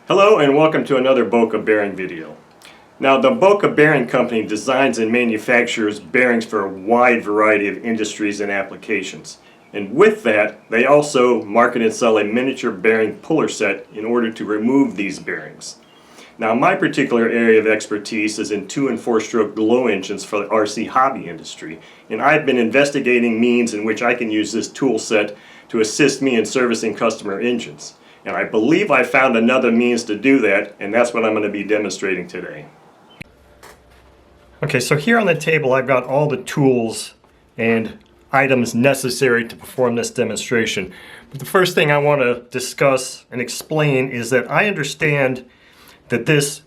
Hello and welcome to another Boca bearing video. Now, the Boca Bearing Company designs and manufactures bearings for a wide variety of industries and applications. And with that, they also market and sell a miniature bearing puller set in order to remove these bearings. Now, my particular area of expertise is in 2- and 4-stroke glow engines for the RC hobby industry, and I've been investigating means in which I can use this tool set to assist me in servicing customer engines. And I believe I found another means to do that, and that's what I'm going to be demonstrating today. Okay, so here on the table I've got all the tools and items necessary to perform this demonstration. But the first thing I want to discuss and explain is that I understand that this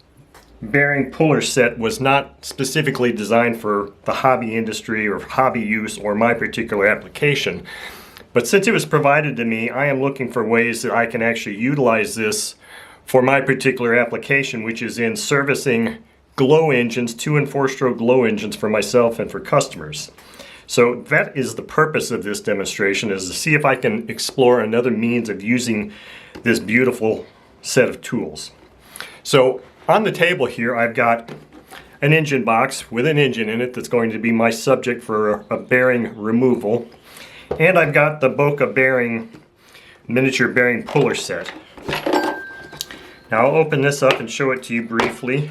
bearing puller set was not specifically designed for the hobby industry or hobby use or my particular application. But since it was provided to me, I am looking for ways that I can actually utilize this for my particular application, which is in servicing glow engines, 2- and 4-stroke glow engines for myself and for customers. So that is the purpose of this demonstration, is to see if I can explore another means of using this beautiful set of tools. So on the table here I've got an engine box with an engine in it that's going to be my subject for a bearing removal. And I've got the Boca bearing miniature bearing puller set. Now I'll open this up and show it to you briefly.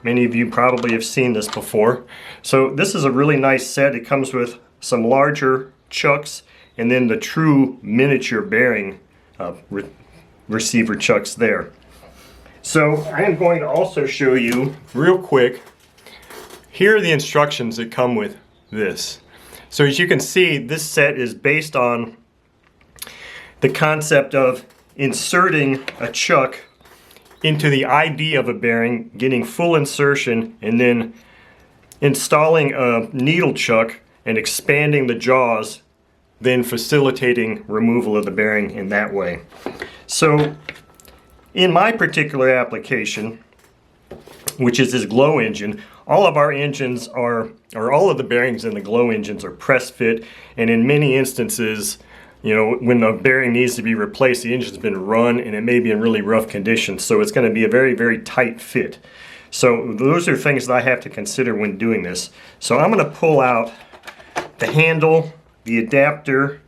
Many of you probably have seen this before. So this is a really nice set. It comes with some larger chucks and then the true miniature bearing receiver chucks there. So I am going to also show you real quick, here are the instructions that come with this. So as you can see, this set is based on the concept of inserting a chuck into the ID of a bearing, getting full insertion, and then installing a needle chuck and expanding the jaws, then facilitating removal of the bearing in that way. So in my particular application, which is this glow engine, all of our engines are, or all of the bearings in the glow engines are press fit, and in many instances, you know, when the bearing needs to be replaced, the engine's been run and it may be in really rough conditions, so it's going to be a very, very tight fit. So those are things that I have to consider when doing this. So I'm going to pull out the handle, the adapter,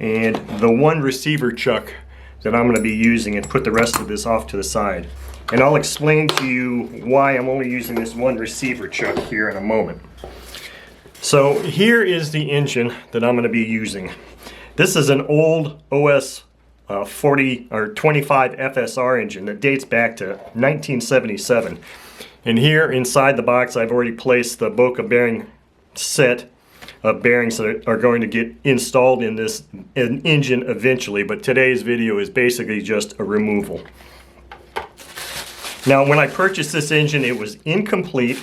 and the one receiver chuck that I'm going to be using and put the rest of this off to the side. And I'll explain to you why I'm only using this one receiver chuck here in a moment. So here is the engine that I'm going to be using. This is an old OS 40 or 25 FSR engine that dates back to 1977. And here inside the box I've already placed the Boca bearing set of bearings that are going to get installed in this engine eventually, but today's video is basically just a removal. Now, when I purchased this engine, it was incomplete,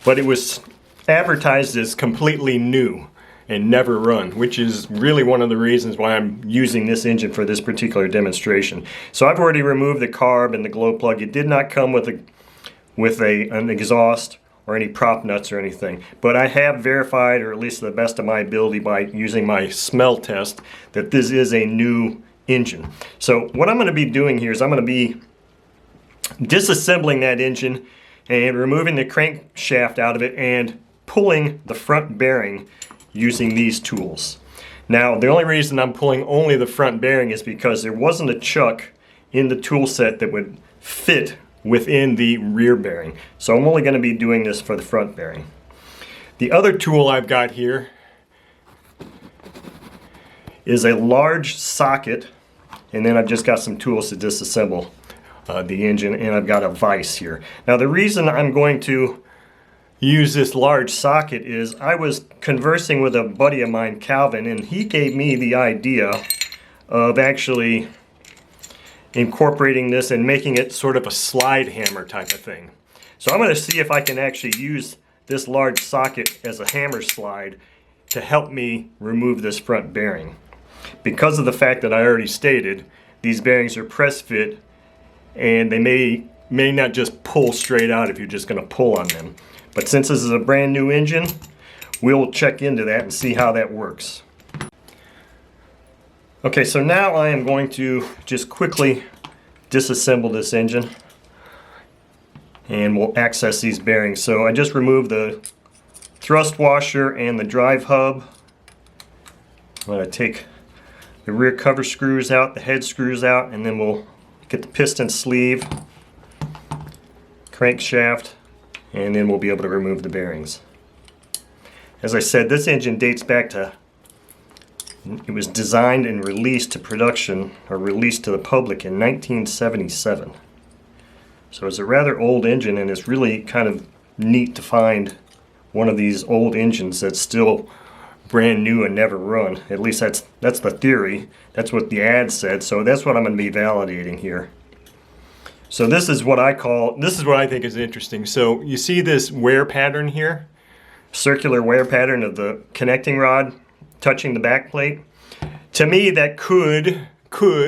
but it was advertised as completely new and never run, which is really one of the reasons why I'm using this engine for this particular demonstration. So I've already removed the carb and the glow plug. It did not come with an exhaust or any prop nuts or anything, but I have verified, or at least to the best of my ability by using my smell test, that this is a new engine. So what I'm going to be doing here is I'm going to be disassembling that engine and removing the crankshaft out of it and pulling the front bearing using these tools. Now, the only reason I'm pulling only the front bearing is because there wasn't a chuck in the tool set that would fit within the rear bearing. So I'm only going to be doing this for the front bearing. The other tool I've got here is a large socket, and then I've just got some tools to disassemble the engine, and I've got a vise here. Now, the reason I'm going to use this large socket is I was conversing with a buddy of mine, Calvin, and he gave me the idea of actually incorporating this and making it sort of a slide hammer type of thing. So I'm going to see if I can actually use this large socket as a hammer slide to help me remove this front bearing. Because of the fact that I already stated, these bearings are press fit, and they may not just pull straight out if you're just going to pull on them. But since this is a brand new engine, we'll check into that and see how that works. Okay, so now I am going to just quickly disassemble this engine and we'll access these bearings. So I just removed the thrust washer and the drive hub. I'm going to take the rear cover screws out, the head screws out, and then we'll get the piston sleeve, crankshaft, and then we'll be able to remove the bearings. As I said, this engine dates back to, it was designed and released to production, or released to the public in 1977. So it's a rather old engine, and it's really kind of neat to find one of these old engines that's still brand new and never run. At least that's the theory. That's what the ad said, so that's what I'm going to be validating here. So this is what I think is interesting. So you see this wear pattern here? Circular wear pattern of the connecting rod touching the back plate. To me, that could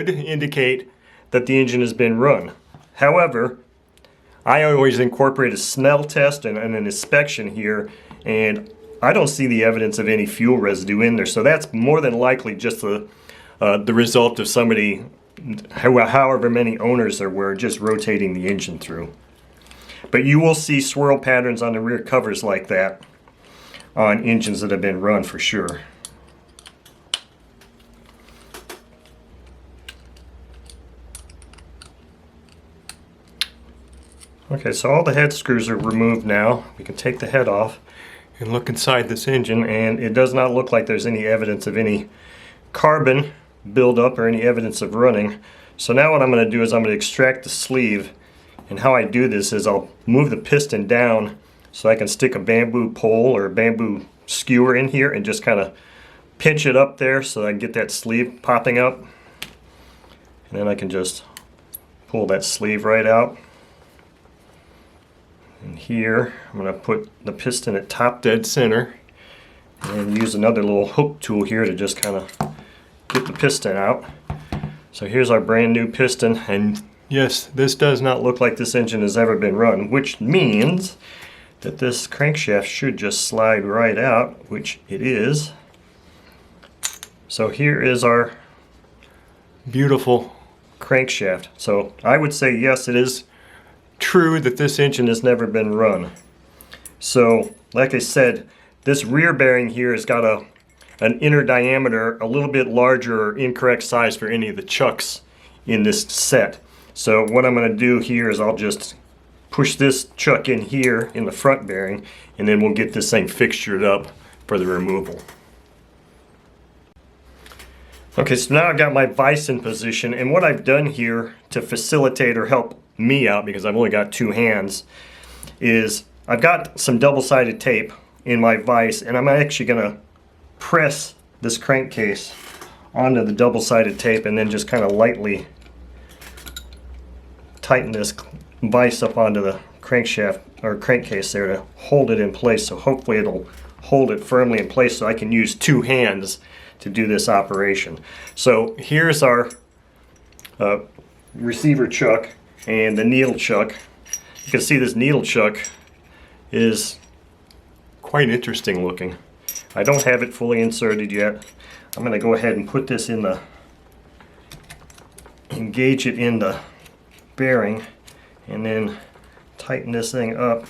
indicate that the engine has been run. However, I always incorporate a smell test and an inspection here, and I don't see the evidence of any fuel residue in there. So that's more than likely just the result of somebody, however many owners there were, just rotating the engine through. But you will see swirl patterns on the rear covers like that on engines that have been run for sure. Okay, so all the head screws are removed now. We can take the head off and look inside this engine, and it does not look like there's any evidence of any carbon buildup or any evidence of running. So now what I'm going to do is I'm going to extract the sleeve, and how I do this is I'll move the piston down so I can stick a bamboo pole or a bamboo skewer in here and just kind of pinch it up there so I can get that sleeve popping up. And then I can just pull that sleeve right out. And here I'm going to put the piston at top dead center and use another little hook tool here to just kind of get the piston out. So here's our brand new piston, and yes, this does not look like this engine has ever been run, which means that this crankshaft should just slide right out, which it is. So here is our beautiful crankshaft. So I would say yes, it is true that this engine has never been run. So like I said, this rear bearing here has got an inner diameter a little bit larger or incorrect size for any of the chucks in this set. So what I'm going to do here is I'll just push this chuck in here in the front bearing, and then we'll get this thing fixtured up for the removal. Okay, so now I've got my vise in position, and what I've done here to facilitate or help me out, because I've only got two hands, is I've got some double-sided tape in my vise, and I'm actually going to press this crankcase onto the double-sided tape and then just kind of lightly tighten this vise up onto the crankshaft or crankcase there to hold it in place. So hopefully it'll hold it firmly in place so I can use two hands to do this operation. So here's our receiver chuck and the needle chuck. You can see this needle chuck is quite interesting looking. I don't have it fully inserted yet. I'm going to go ahead and put this in the, engage it in the bearing, and then tighten this thing up.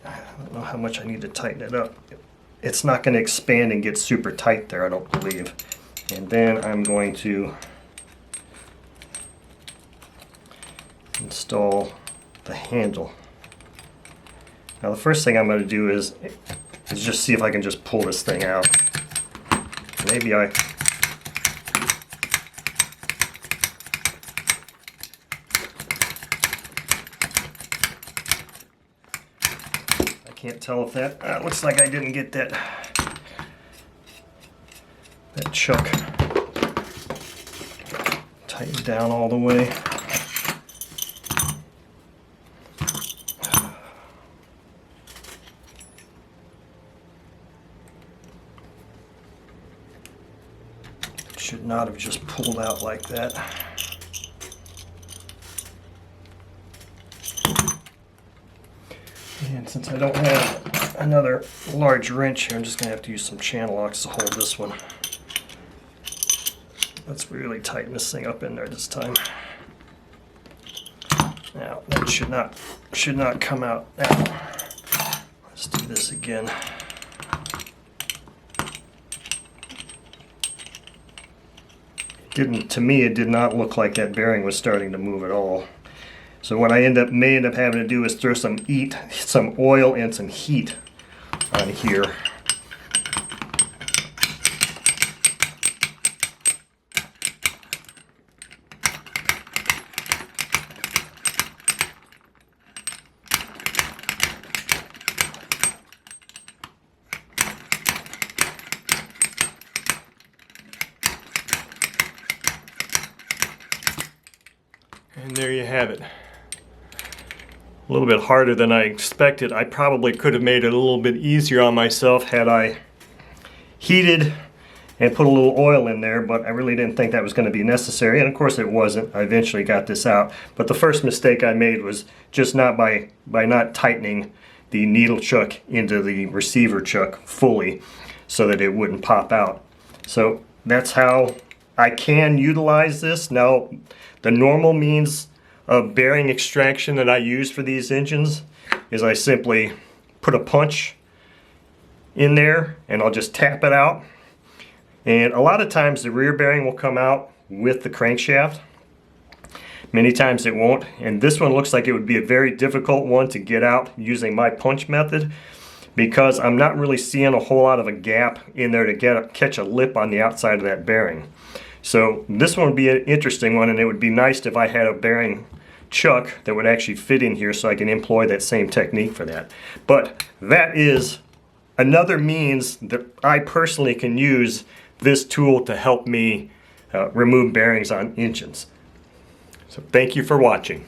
I don't know how much I need to tighten it up. It's not going to expand and get super tight there, I don't believe. And then I'm going to install the handle. Now the first thing I'm going to do is just see if I can just pull this thing out. Maybe I can't tell if that looks like I didn't get that chuck tightened down all the way. Should not have just pulled out like that. And since I don't have another large wrench here, I'm just going to have to use some channel locks to hold this one. Let's really tighten this thing up in there this time. Now that should not come out. Now let's do this again. To me, it did not look like that bearing was starting to move at all. So what I may end up having to do is throw some oil and some heat on here. And there you have it. A little bit harder than I expected. I probably could have made it a little bit easier on myself had I heated and put a little oil in there, but I really didn't think that was going to be necessary, and of course it wasn't. I eventually got this out, but the first mistake I made was just by not tightening the needle chuck into the receiver chuck fully so that it wouldn't pop out. So that's how I can utilize this. Now, the normal means of bearing extraction that I use for these engines is I simply put a punch in there and I'll just tap it out. And a lot of times the rear bearing will come out with the crankshaft. Many times it won't. And this one looks like it would be a very difficult one to get out using my punch method, because I'm not really seeing a whole lot of a gap in there to catch a lip on the outside of that bearing. So this one would be an interesting one, and it would be nice if I had a bearing chuck that would actually fit in here so I can employ that same technique for that. But that is another means that I personally can use this tool to help me remove bearings on engines. So thank you for watching.